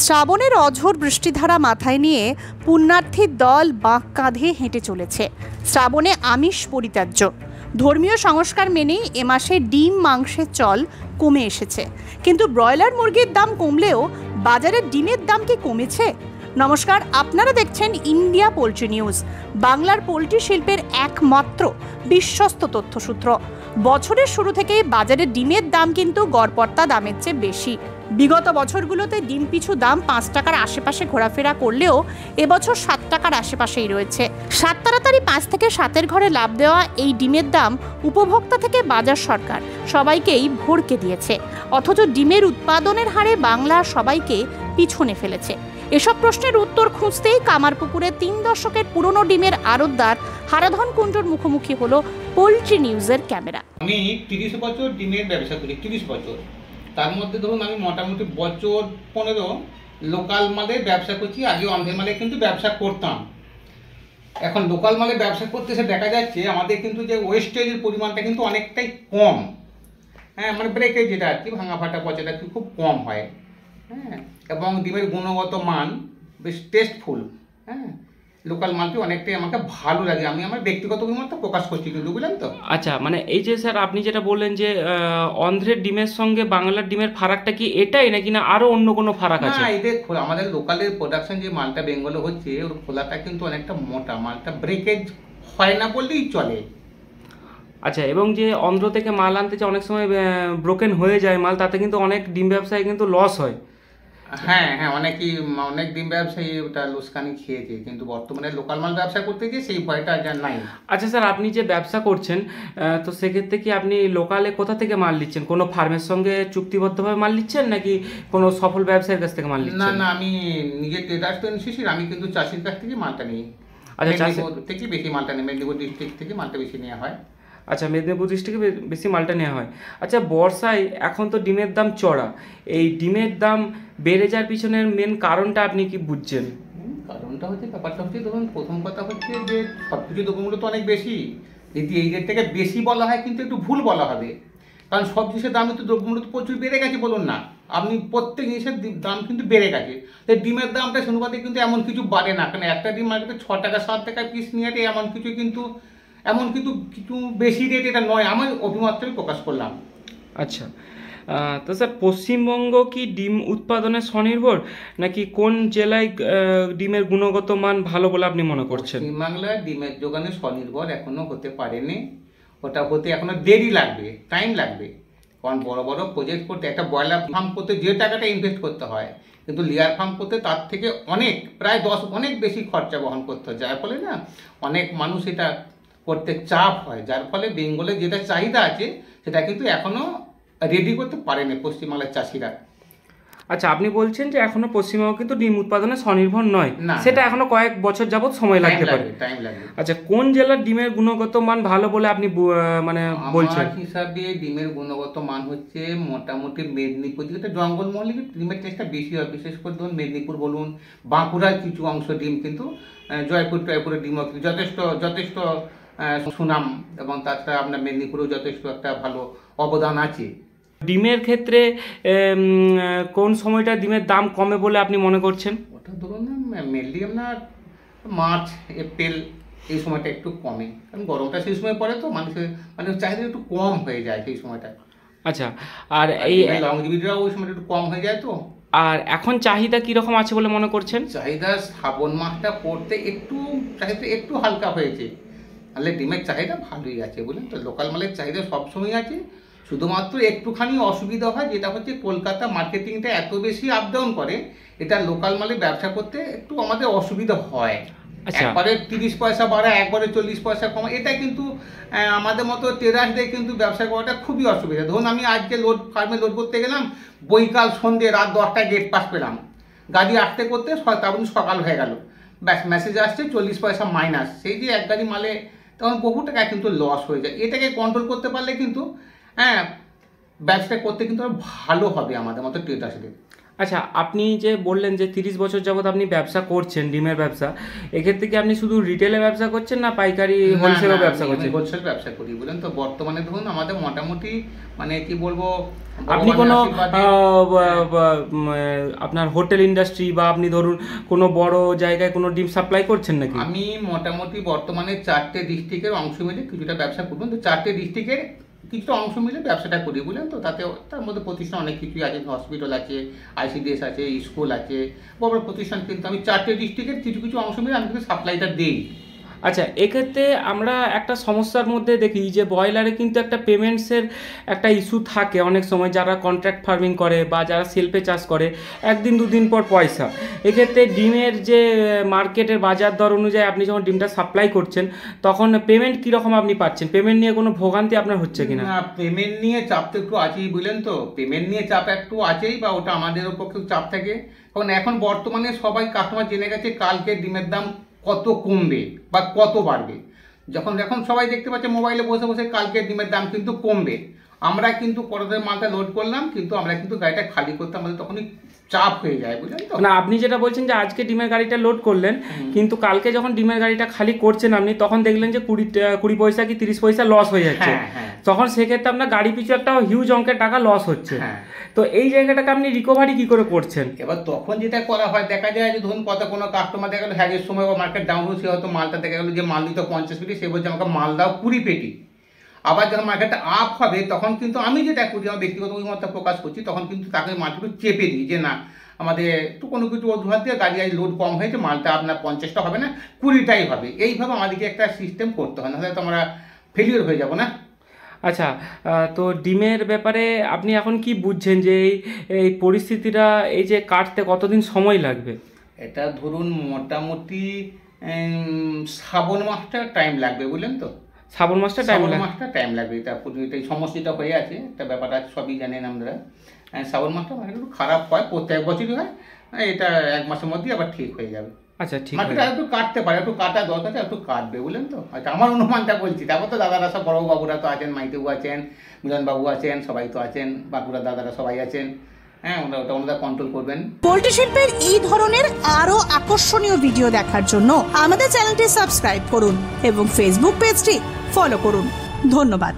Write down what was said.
শ্রাবণের অঝোর বৃষ্টিধারা মাথায় নিয়ে পুণ্যার্থীর দল বাঁক কাঁধে হেঁটে চলেছে। শ্রাবণে আমিষ পরিত্যাজ্য, ধর্মীয় সংস্কার মেনেই এ মাসে ডিম মাংসের চল কমে এসেছে। কিন্তু ব্রয়লার মুরগির দাম কমলেও বাজারে ডিমের দাম কি কমেছে? নমস্কার, আপনারা দেখছেন ইন্ডিয়া পোল্ট্রি নিউজ, বাংলার পোল্ট্রি শিল্পের একমাত্র বিশ্বস্ত তথ্যসূত্র। বছরের শুরু থেকেই বাজারে ডিমের দাম কিন্তু গড়পড়তা দামের চেয়ে বেশি। বিগত বছরগুলোতে ডিম পিছু দাম 5 টাকার আশেপাশে ঘোরাফেরা করলেও এবছর 7 টাকার আশেপাশেই রয়েছে। 7 তাড়াতাড়ি 5 থেকে 7-এর ঘরে লাভ দেওয়া এই ডিমের দাম উপভোক্তা থেকে বাজার সরকার সবাইকেই ভরকে দিয়েছে। অথচ ডিমের উৎপাদনের হারে বাংলা সবাইকে পিছনে ফেলেছে। এসব প্রশ্নের উত্তর খুঁজতেই কামারপুকুরে 3 দশকের পুরনো ডিমের আড়তদার হারাধন কুণ্ডুর মুখোমুখি হলো পোল্ট্রি নিউজের ক্যামেরা। আমি 30 বছর ডিমের ব্যবসা করি, 30 বছর। তার মধ্যে ধরুন আমি মোটামুটি বছর 15 লোকাল মালের ব্যবসা করছি। আগে অন্ধের মালে কিন্তু ব্যবসা করতাম। এখন লোকাল মালে ব্যবসা করতে এসে দেখা যাচ্ছে আমাদের কিন্তু যে ওয়েস্টেজের পরিমাণটা কিন্তু অনেকটাই কম। হ্যাঁ, মানে ব্রেকেজ যেটা আর কি, ভাঙা ফাটা পচাটা কি খুব কম হয়। হ্যাঁ, এবং ডিমের গুণগত মান বেশ টেস্টফুল। হ্যাঁ, লোকাল মালটি অনেকটাই আমাকে ভালো লাগে। আমি আমার ব্যক্তিগত অভিমতটা প্রকাশ করছি কিন্তু, বুঝলেন তো? আচ্ছা, মানে এই যে স্যার আপনি যেটা বললেন যে অন্ধ্রের ডিমের সঙ্গে বাংলার ডিমের ফারাকটা কি এটাই, নাকি না আরো অন্য কোনো ফারাক আছে? না, এদের আমাদের লোকালের প্রোডাকশন যে মালটা বেঙ্গলে হচ্ছে, ওর খোলাটা কিন্তু অনেকটা মোটা, মালটা ব্রেকেজ হয় না বললেই চলে। আচ্ছা, এবং যে অন্ধ্র থেকে মাল আনতে যে অনেক সময় ব্রোকেন হয়ে যায় মাল, তাতে কিন্তু অনেক ডিম ব্যবসায়ী কিন্তু লস হয়। হ্যাঁ হ্যাঁ, অনেক ডিম ব্যবসায়ী ওটা লোসকানি খেয়েছে, কিন্তু বর্তমানে লোকাল মাল ব্যবসা করতে গিয়ে সেই ভয়টা আর নাই। আচ্ছা স্যার, আপনি যে ব্যবসা করছেন, তো সেক্ষেত্রে কি আপনি লোকালে কোথা থেকে মাল নিচ্ছেন? কোনো ফার্মের সঙ্গে চুক্তিবদ্ধভাবে মাল নিচ্ছেন, নাকি কোনো সফল ব্যবসায়ীর কাছ থেকে মাল নিচ্ছেন? না না, আমি নিজের ট্রেডার্স তো নিচ্ছি, আমি কিন্তু চাষির কাছ থেকে মালটা নিই। আচ্ছা, মেদিনীপুর থেকে বেশি মালটা নিই, মেদিনীপুর ডিস্ট্রিক্ট থেকে মালটা বেশি নেওয়া হয়। আচ্ছা, মেদিনীপুর ডিস্ট্রিক্টে বেশি মালটা নেওয়া হয়। আচ্ছা, বর্ষায় এখন তো ডিমের দাম চড়া, এই ডিমের দাম বেড়ে যাওয়ার পিছনের মেন কারণটা আপনি কি বুঝছেন? কারণটা হচ্ছে, ব্যাপারটা হচ্ছে, ধরুন প্রথম কথা হচ্ছে যে সব কিছু দ্রব্যমূল্য তো অনেক বেশি। যদি এই রেট থেকে বেশি বলা হয় কিন্তু একটু ভুল বলা হবে, কারণ সব জিনিসের দাম তো দ্রব্যমূল্য তো প্রচুর বেড়ে গেছে, বলুন না আপনি। প্রত্যেক জিনিসের দাম কিন্তু বেড়ে গেছে। তাই ডিমের দামটা অনুপাতে কিন্তু এমন কিছু বাড়ে না, কারণ একটা ডিম মার্কেটে 6 টাকা 7 টাকা পিস নিয়ে এমন কিছু বেশি রেট এটা নয়। আমার অভিমতটাই প্রকাশ করলাম। আচ্ছা, তো স্যার পশ্চিমবঙ্গ কি ডিম উৎপাদনে স্বনির্ভর, নাকি কোন জেলায় ডিমের গুণগত মান ভালো বলে আপনি মনে করছেন? পশ্চিমবাংলায় ডিমের যোগানে স্বনির্ভর এখনো হতে পারেনি। ওটা হতে এখনো দেরি লাগবে, টাইম লাগবে। কারণ বড় বড় প্রজেক্ট করতে, একটা ব্রয়লার ফার্ম করতে যে টাকাটা ইনভেস্ট করতে হয়, কিন্তু লেয়ার ফার্ম করতে তার থেকে প্রায় অনেক বেশি খরচা বহন করতে হয়, যার ফলে না অনেক মানুষ এটা করতে চাপ হয়, যার ফলে বেঙ্গলে যেটা চাহিদা আছে সেটা কিন্তু এখনো রেডি করতে পারেনি পশ্চিমবাংলার চাষিরা। আচ্ছা, আপনি বলছেন যে এখনো পশ্চিমবঙ্গ কিন্তু ডিম উৎপাদনে স্বনির্ভর নয়, না, সেটা এখনো কয়েক বছর যাবত সময় লাগতে পারে। টাইম লাগবে। আচ্ছা, কোন জেলার ডিমের গুণগত মান ভালো বলে আপনি মানে বলছেন? আমার হিসাবে ডিমের গুণগত মান হচ্ছে মোটামুটি মেদিনীপুর, যেটা জঙ্গলমহলে ডিমের টেস্টটা বেশি হয়। বিশেষ করে ধরুন মেদিনীপুর বলুন, বাঁকুড়ার কিছু অংশ ডিম কিন্তু, জয়পুরের ডিমও যথেষ্ট সুনাম, এবং তাছাড়া আপনার মেদিনীপুরেও যথেষ্ট একটা ভালো অবদান আছে। ডিমের ক্ষেত্রে কোন সময়টা ডিমের দাম কমে বলে আপনি মনে করছেন? ওটা ধরুন না, মেনলি আপনার মার্চ এপ্রিল এই সময়টা একটু কমে, কারণ গরমটা সেই সময় পড়ে, তো মানুষের চাহিদা একটু কম হয়ে যায় সেই সময়টা। আচ্ছা, আর এই লংজিভিটিটাও ওই সময়টা একটু কম হয়ে যায়। তো আর এখন চাহিদা কীরকম আছে বলে মনে করছেন? চাহিদা শ্রাবণ মাসটা পড়তে চাহিদা একটু হালকা হয়েছে, তাহলে ডিমের চাহিদা ভালোই আছে, বুঝলেন তো। লোকাল মালের চাহিদা সবসময় আছে, শুধুমাত্র একটুখানি অসুবিধা হয়, যেটা হচ্ছে কলকাতা মার্কেটিংটা এত বেশি আপ ডাউন করে, এটা লোকাল মালে ব্যবসা করতে একটু আমাদের অসুবিধা হয়। একবারে 30 পয়সা বাড়া, একবারে 40 পয়সা কমা, এটা কিন্তু আমাদের মতো ট্রেডার্সদের কিন্তু ব্যবসা করাটা খুবই অসুবিধা। ধরুন আমি আজকে ফার্মে লোড করতে গেলাম, বৈকাল সন্ধ্যে রাত 10টায় গেট পাস পেলাম, গাড়ি আসতে করতে তারপর সকাল হয়ে গেল, ব্যাস মেসেজ আসছে 40 পয়সা মাইনাস। সেই যে এক গাড়ি মালে তখন বহু টাকা কিন্তু লস হয়ে যায়। এটাকে কন্ট্রোল করতে পারলে কিন্তু ব্যবসা করতে কিন্তু ভালো হবে আমাদের মতো ট্রেডার্সদের। আচ্ছা, আপনি যে বললেন যে 30 বছর যাবত আপনি ব্যবসা করছেন, ডিমের ব্যবসা, এক্ষেত্রে কি আপনি শুধু রিটেলে ব্যবসা করছেন না পাইকারি হোলসেলও ব্যবসা করছেন? হোলসেল ব্যবসা করি বুঝলেন তো। বর্তমানে ধরুন আমাদের মোটামুটি মানে কি বলবো, আপনি কোনো আশীর্বাদে আপনার হোটেল ইন্ডাস্ট্রি বা আপনি ধরুন কোনো বড় জায়গায় কোনো ডিম সাপ্লাই করছেন নাকি? আমি মোটামুটি বর্তমানে 4টে ডিস্ট্রিক্টের অংশ মিলে কিছুটা ব্যবসা করবেন তো, 4টে ডিস্ট্রিক্টের কিছুটা অংশ মিলে ব্যবসাটা করি বুঝলেন তো। তাতে তার মধ্যে প্রতিষ্ঠান অনেক কিছুই আছে, হসপিটাল আছে, ICDS আছে, স্কুল আছে, বড় বড় প্রতিষ্ঠান। কিন্তু আমি 4টে ডিস্ট্রিক্টের কিছু কিছু অংশ মিলে আমি কিন্তু সাপ্লাইটা দিই। আচ্ছা, এক্ষেত্রে আমরা একটা সমস্যার মধ্যে দেখি যে ব্রয়লারে কিন্তু একটা পেমেন্টসের একটা ইস্যু থাকে অনেক সময়, যারা কন্ট্রাক্ট ফার্মিং করে বা যারা সেলফে চাষ করে, একদিন দুদিন পর পয়সা। এক্ষেত্রে ডিমের যে মার্কেটের বাজার দর অনুযায়ী আপনি যখন ডিমটা সাপ্লাই করছেন তখন পেমেন্ট কীরকম আপনি পাচ্ছেন? পেমেন্ট নিয়ে কোনো ভোগান্তি আপনার হচ্ছে কিনা? না, পেমেন্ট নিয়ে চাপ তো একটু আছেই বুঝলেন তো। পেমেন্ট নিয়ে চাপ একটু আছেই, বা ওটা আমাদের পক্ষে চাপ থাকে। কারণ এখন বর্তমানে সবাই কাস্টমার জেনে গেছে কালকে ডিমের দাম কত কমবে বা কত বাড়বে। এখন সবাই দেখতে পাচ্ছে মোবাইলে বসে বসে কালকে ডিমের দাম কিন্তু কমবে। আমরা কিন্তু পরের মালটা লোড করলাম, কিন্তু আমরা কিন্তু গাড়িটা খালি করতে আমাদের তখনই চাপ হয়ে যায় বুঝলেন তো। না, আপনি যেটা বলছেন যে আজকে ডিমের গাড়িটা লোড করলেন, কিন্তু কালকে যখন ডিমের গাড়িটা খালি করছেন আপনি, তখন দেখলেন যে 20 পয়সা কি 30 পয়সা লস হয়ে যাচ্ছে, তখন সেক্ষেত্রে আপনার গাড়ি পিছু একটা হিউজ অঙ্কের টাকা লস হচ্ছে। তো এই জায়গাটাকে আপনি রিকভারি কি করে করছেন? এবার তখন যেটা করা হয়, দেখা যায় যে ধরুন কোনো কাস্টমার দেখা গেলো হ্যাগের সময় বা মার্কেট ডাউন হচ্ছে, হয়তো মালটা দেখা গেলো যে মাল দিত 50 পেটি, সে বলছে আমাকে মাল দাও 20 পেটি। আবার যখন মার্কেটটা আপ হবে তখন কিন্তু আমি যেটা করি, আমার ব্যক্তিগত অভিমতটা প্রকাশ করছি, তখন কিন্তু তাকে মালটা চেপে দিই যে না, আমাদের একটু কোনো কিছু অজুহাত দিয়ে গাড়ি আজ লোড কম হয়েছে, মালটা আপনার 50টা হবে না, 20টাই হবে। এইভাবে আমাদেরকে একটা সিস্টেম করতে হয়, নাহলে তো আমরা ফেলিওর হয়ে যাব না। আচ্ছা, তো ডিমের ব্যাপারে আপনি এখন কি বুঝছেন যে এই পরিস্থিতিটা এই যে কাটতে কতদিন সময় লাগবে? এটা ধরুন মোটামুটি শ্রাবণ মাসটা টাইম লাগবে বুঝলেন তো। শ্রাবণ মাসটা টাইম লাগবে। এটা এই সমস্যাটা হয়ে আছে, একটা ব্যাপার আছে, সবই জানেন আমরা। শ্রাবণ মাসটা মানে একটু খারাপ হয়, প্রত্যেক বছরই হয়। এটা 1 মাসের মধ্যেই আবার ঠিক হয়ে যাবে। আচ্ছা, ঠিক আছে। একটু কাটতে পারে, একটু কাটা দরকার, একটু কাটবে বুঝলেন তো। আচ্ছা, আমার অনুমানটা বলছি। তারপর তো দাদারা সব বড় বাবুরা তো আছেন, মাইতিবাবু আছেন, মিলনবাবু আছেন, সবাই তো আছেন, বাঁকুড়ার দাদারা সবাই আছেন। হ্যাঁ, ওটা কন্ট্রোল করবেন। পোল্ট্রি শিল্পের এই ধরনের আরো আকর্ষণীয় ভিডিও দেখার জন্য আমাদের চ্যানেলটি সাবস্ক্রাইব করুন এবং ফেসবুক পেজটি ফলো করুন। ধন্যবাদ।